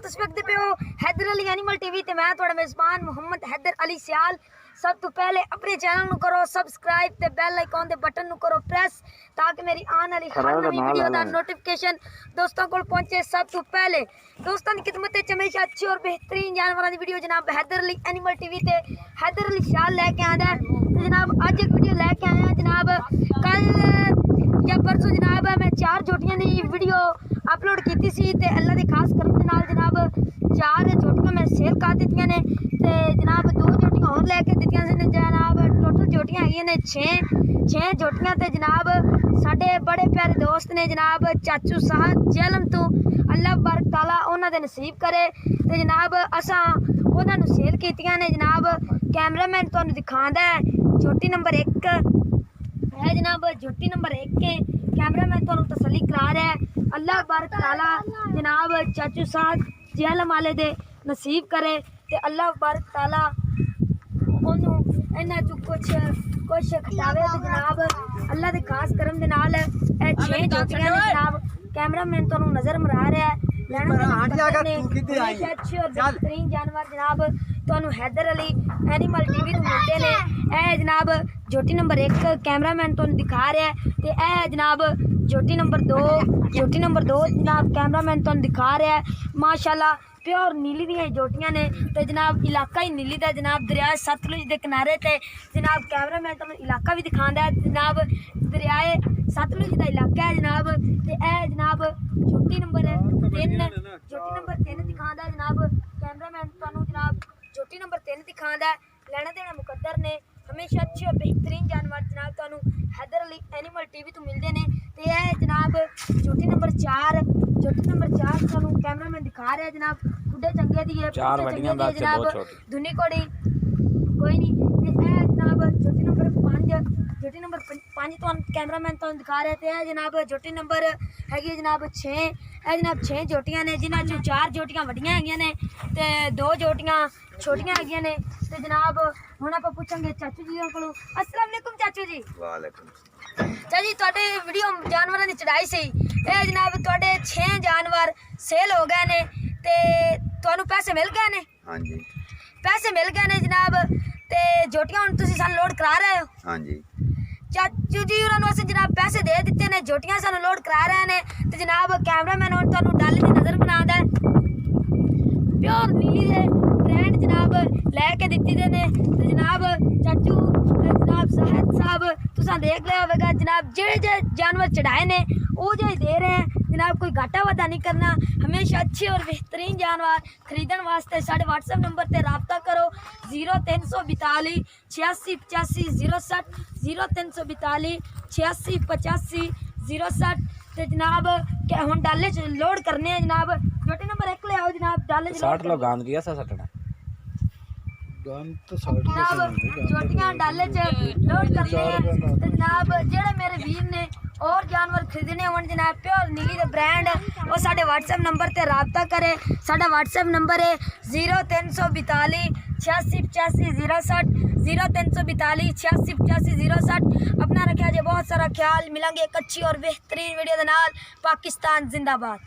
तुसीं वेखदे पे हो हैदर अली एनिमल टीवी ते मैं तुहाडा मेज़बान मुहम्मद हैदर अली सियाल। सब तो पहले अपने चैनल नू करो सब्सक्राइब ते बेल आइकॉन दे बटन नू करो प्रेस ताकि मेरी आने वाली हर नवी वीडियो दा नोटिफिकेशन दोस्तों को पहुंचे सब तो पहले। दोस्तों की खिदमत च हमेशा अच्छी और बेहतरीन जानवरों की वीडियो जनाब हैदर अली एनिमल टीवी ते हैदर अली सियाल लेके आया है। तो जनाब अज एक वीडियो लेके आया जनाब कल या परसों जनाब मैं 4 जोटियां की वीडियो अपलोड की सी ते अल्लाह के खास करम दे नाल जनाब 4 जोटियां मैं सेल कर दित्तियां ने ते जनाब 2 जोटियां और लेके दित्तियां ने जनाब टोटल जोटियां हैगियां ने 6 जोटियां ते जनाब साडे बड़े प्यारे दोस्त ने जनाब चाचू साहब जेलम तो अल्लाह बारक ताला उन्हां दे नसीब करे ते जनाब असां उन्हां नूं सेल कीतियां ने। जनाब कैमरामैन तुहानूं दिखांदा है जोटी नंबर 1 है जनाब जोटी नंबर 1 के कैमरामैन तुहानूं तसल्ली करा रहा है। अल्लाह बारक ताला जनाब चाचू साहब जेलम वाले दे नसीब करे ते अल्लाह बारक ताला ओनू इन्हां चों कुछ खटावे ते जनाब अल्लाह दे खास करम दे नाल 6 जोटियां ने जनाब कैमरामैन तुहानूं नज़र मरा रहा है। अच्छे और बेहतरीन जानवर जनाब तुहानूं हैदर अली एनिमल टीवी तो मिलते हैं। ए जनाब जोटी नंबर 1 कैमरामैन तुहानूं दिखा रहा है ते ए जनाब जोटी नंबर 2 जनाब कैमरामैन तुहानूं दिखा रहा है। माशाल्लाह प्योर नीली दी जोटियां ने ते जनाब इलाका ही नीली दा जनाब दरिया सतलुज के किनारे ते जनाब कैमरामैन तुहानूं इलाका भी दिखांदा है। जनाब दरियाए सतलुज का इलाका है जनाब ते ए जनाब जोटी नंबर 3 दिखांदा है जनाब कैमरामैन तुहानूं जनाब जोटी नंबर 3 दिखांदा है। लेना देना मुकद्दर ने हमेशा अच्छे और बेहतरीन जानवर जनाब तुहानूं हैदर अली एनिमल टीवी तो मिलते हैं। तो यह जनाब जोटी नंबर 4 तुहानूं कैमरामैन दिखा रहा है जनाब खुडे चंगे दी है जनाब दुनी कोड़ी कोई नहीं। जनाब जोटी नंबर 5 तुहानूं कैमरामैन तुहानूं दिखा रहा है। तो जनाब जोटी नंबर हैगी जनाब 6 जनाब 6 जोटियां ने जिन्हां चों 4 जोटियां वड्डियां हैगियां ने ते 2 जोटियां छोटियां हैगियां ने। ते जनाब हुण आपां पुछांगे चाचू जी कोलों। अस्सलाम वालेकुम चाचू जी। वालेकुम चाची तुहाडे वीडियो जानवरां दी चढ़ाई सी ए जनाब तुहाडे 6 जानवर सेल हो गए ने ते तुहानूं पैसे मिल गए ने? हाँ जी पैसे मिल गए ने जनाब ते जोटियां हुण तुसीं सानूं लोड करा रहे हो? हाँ जी चाचू जी उन्होंने अस जनाब पैसे दे दिते ने जोटियां सानूं लोड करा रहे ने ते जनाब कैमरामैन हुण तुहानूं डाले दी नज़र बनांदा है प्योर नीली दे ब्रांड जनाब लैके दित्ती दे ने ते जनाब चाचू जनाब साहब तुसां देख लिया होगा जनाब जे जानवर चढ़ाए ने वो जो दे रहे हैं जनाब कोई घाटा वादा नहीं करना। हमेशा अच्छे और बेहतरीन जानवर खरीदने वास्ते साढ़े व्हाट्सएप नंबर पर रब्ता करो 0342 86 85 060 0342 86 85 060। तो जनाब हुण डाले च लोड करने हैं जनाब जोटी नंबर 1 ले आओ जनाब डाले 60 लोग गांद किया सा सटना जनाब जोटियां डाले च लोड करने हैं। तो जनाब जेड़े मेरे वीर ने और जानवर खरीदने होन जनाब प्योर नीली दे ब्रांड वो साढ़े व्हाट्सएप नंबर ते रब्ता करे। साढ़ा व्हाट्सएप नंबर है 0342 86 85 060 0342 86 85 060। अपना रखा जे बहुत सारा ख्याल। मिलेंगे एक अच्छी और बेहतरीन वीडियो दे नाल। पाकिस्तान जिंदाबाद।